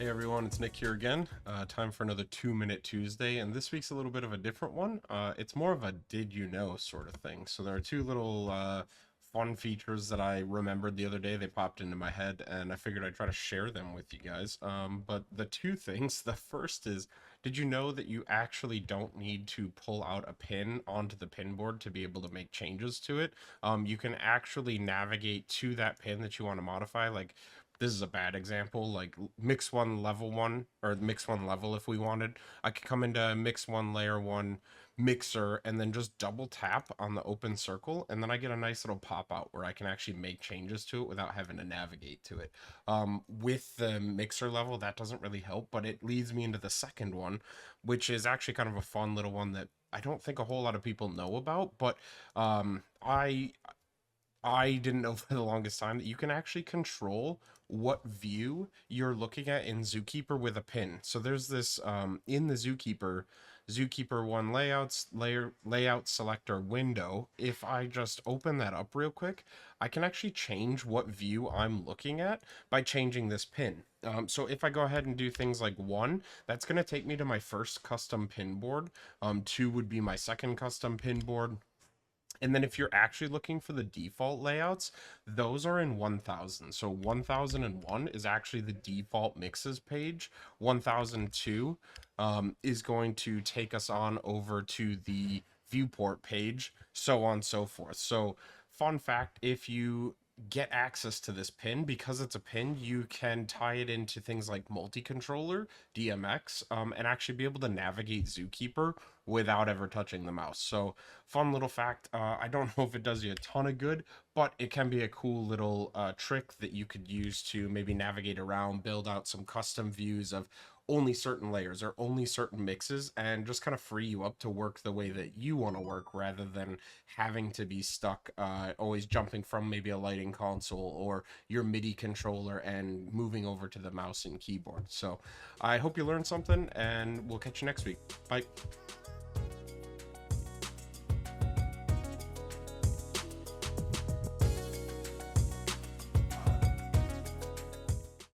everyone, it's Nick here again. Time for another 2-Minute Tuesday, and this week's a little bit of a different one. It's more of a did you know sort of thing. So there are two little fun features that I remembered the other day. They popped into my head, and I figured I'd try to share them with you guys. But the two things, the first is, did you know that you actually don't need to pull out a pin onto the pin board to be able to make changes to it? You can actually navigate to that pin that you want to modify. Like, this is a bad example, like mix one level one, or mix one level if we wanted. I could come into mix one layer one mixer and then just double tap on the open circle, and then I get a nice little pop out where I can actually make changes to it without having to navigate to it. With the mixer level, that doesn't really help, but it leads me into the second one, which is actually kind of a fun little one that I don't think a whole lot of people know about, but I didn't know for the longest time that you can actually control what view you're looking at in Zookeeper with a pin. So there's this in the Zookeeper 1 layout selector window. If I just open that up real quick, I can actually change what view I'm looking at by changing this pin. So if I go ahead and do things like 1, that's going to take me to my first custom pin board. 2 would be my second custom pin board. And then if you're actually looking for the default layouts, those are in 1000. So 1001 is actually the default mixes page. 1002 is going to take us on over to the viewport page, so on and so forth. So fun fact, if you get access to this pin, because it's a pin, you can tie it into things like multi-controller, DMX, and actually be able to navigate Zookeeper without ever touching the mouse. So fun little fact. I don't know if it does you a ton of good, but it can be a cool little trick that you could use to maybe navigate around, build out some custom views of only certain layers or only certain mixes, and just kind of free you up to work the way that you want to work, rather than having to be stuck always jumping from maybe a lighting console or your MIDI controller and moving over to the mouse and keyboard. So I hope you learned something, and we'll catch you next week. Bye.